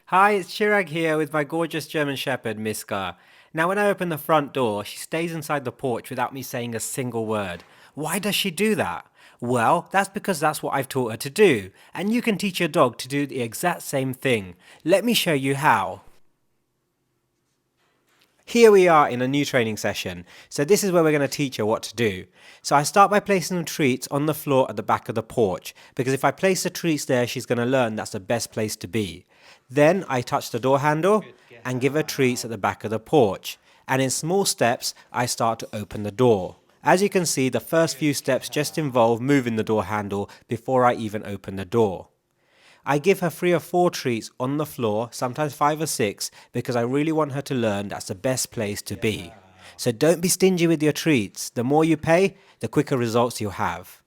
Hi, it's Chirag here with my gorgeous German Shepherd, Miska. Now, when I open the front door, she stays inside the porch without me saying a single word. Why does she do that? Well, that's because that's what I've taught her to do, and you can teach your dog to do the exact same thing. Let me show you how. Here we are in a new training session. So this is where we're going to teach her what to do. So I start by placing the treats on the floor at the back of the porch, because if I place the treats there, she's going to learn that's the best place to be. Then I touch the door handle and give her treats at the back of the porch. And in small steps, I start to open the door. As you can see, the first few steps just involve moving the door handle before I even open the door. I give her 3 or 4 treats on the floor, sometimes 5 or 6, because I really want her to learn that's the best place to be. So don't be stingy with your treats. The more you pay, the quicker results you'll have.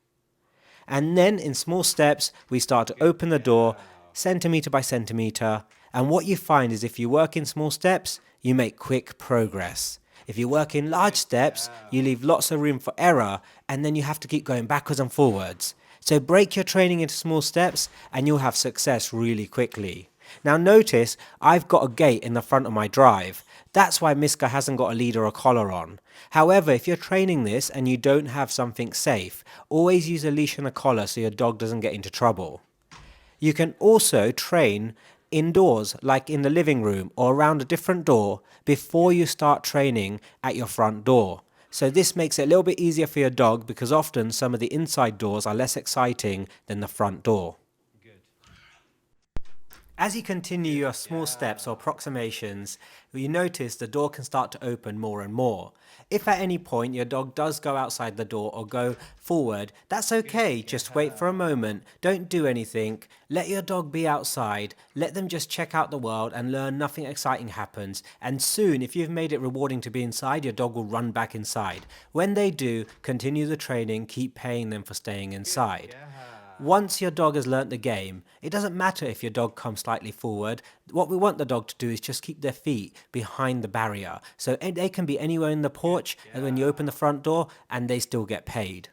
And then in small steps, we start to open the door, centimeter by centimeter. And what you find is if you work in small steps, you make quick progress. If you work in large steps, you leave lots of room for error, and then you have to keep going backwards and forwards. So break your training into small steps and you'll have success really quickly. Now notice I've got a gate in the front of my drive. That's why Miska hasn't got a lead or a collar on. However, if you're training this and you don't have something safe, always use a leash and a collar so your dog doesn't get into trouble. You can also train indoors, like in the living room or around a different door, before you start training at your front door. So this makes it a little bit easier for your dog because often some of the inside doors are less exciting than the front door. As you continue your small steps or approximations, you notice the door can start to open more and more. If at any point your dog does go outside the door or go forward, that's okay, just wait for a moment, don't do anything, let your dog be outside, let them just check out the world and learn nothing exciting happens, and soon if you've made it rewarding to be inside, your dog will run back inside. When they do, continue the training, keep paying them for staying inside. Once your dog has learnt the game, it doesn't matter if your dog comes slightly forward. What we want the dog to do is just keep their feet behind the barrier. So they can be anywhere in the porch and when you open the front door and they still get paid.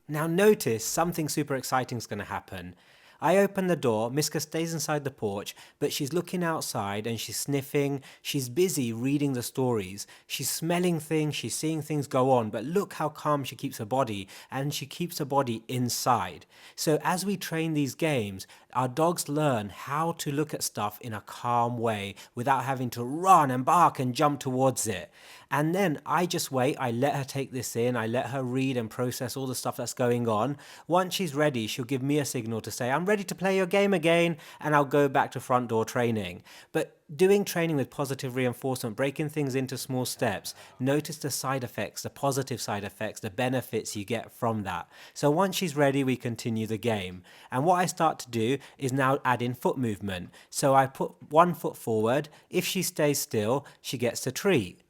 Now notice something super exciting is going to happen. I open the door, Miska stays inside the porch, but she's looking outside and she's sniffing, she's busy reading the stories, she's smelling things, she's seeing things go on, but look how calm she keeps her body, and she keeps her body inside. So as we train these games, our dogs learn how to look at stuff in a calm way without having to run and bark and jump towards it. And then I just wait, I let her take this in, I let her read and process all the stuff that's going on. Once she's ready, she'll give me a signal to say, I'm ready to play your game again, and I'll go back to front door training. But doing training with positive reinforcement, breaking things into small steps, notice the side effects, the positive side effects, the benefits you get from that. So once she's ready, we continue the game. And what I start to do is now add in foot movement. So I put 1 foot forward. If she stays still, she gets a treat.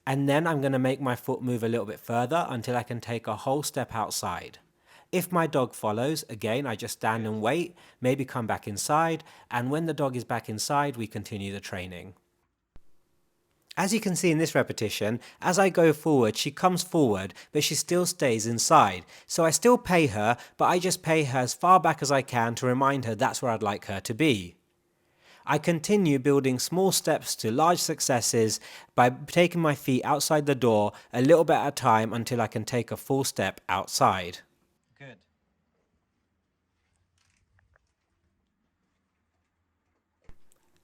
And then I'm going to make my foot move a little bit further until I can take a whole step outside. If my dog follows, again, I just stand and wait, maybe come back inside, and when the dog is back inside, we continue the training. As you can see in this repetition, as I go forward, she comes forward, but she still stays inside. So I still pay her, but I just pay her as far back as I can to remind her that's where I'd like her to be. I continue building small steps to large successes by taking my feet outside the door a little bit at a time until I can take a full step outside. Good.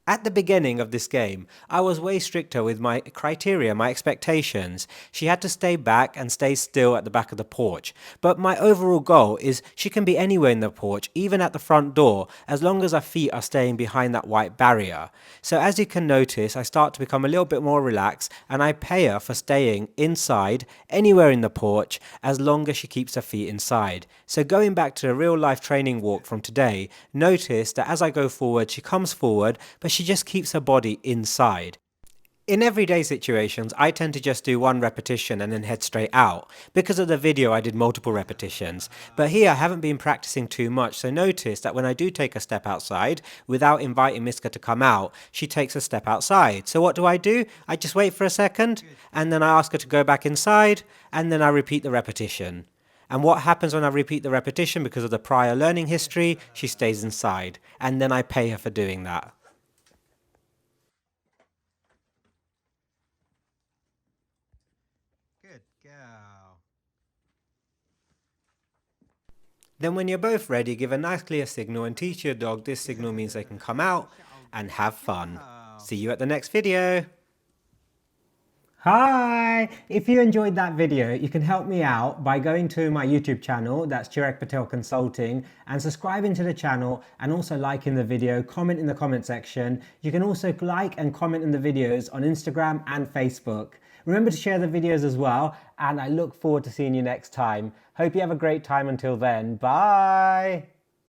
At the beginning of this game, I was way stricter with my criteria, my expectations. She had to stay back and stay still at the back of the porch. But my overall goal is she can be anywhere in the porch, even at the front door, as long as her feet are staying behind that white barrier. So as you can notice, I start to become a little bit more relaxed and I pay her for staying inside, anywhere in the porch, as long as she keeps her feet inside. So going back to the real life training walk from today, notice that as I go forward, she comes forward, but she just keeps her body inside. In everyday situations, I tend to just do 1 repetition and then head straight out. Because of the video, I did multiple repetitions. But here, I haven't been practicing too much, so notice that when I do take a step outside, without inviting Miska to come out, she takes a step outside. So what do? I just wait for a second, and then I ask her to go back inside, and then I repeat the repetition. And what happens when I repeat the repetition because of the prior learning history? She stays inside. And then I pay her for doing that. Good girl. Then when you're both ready, give a nice clear signal and teach your dog this signal means they can come out and have fun. See you at the next video. Hi! If you enjoyed that video, you can help me out by going to my YouTube channel, that's Chirag Patel Consulting, and subscribing to the channel and also liking the video, comment in the comment section. You can also like and comment in the videos on Instagram and Facebook. Remember to share the videos as well, and I look forward to seeing you next time. Hope you have a great time until then. Bye!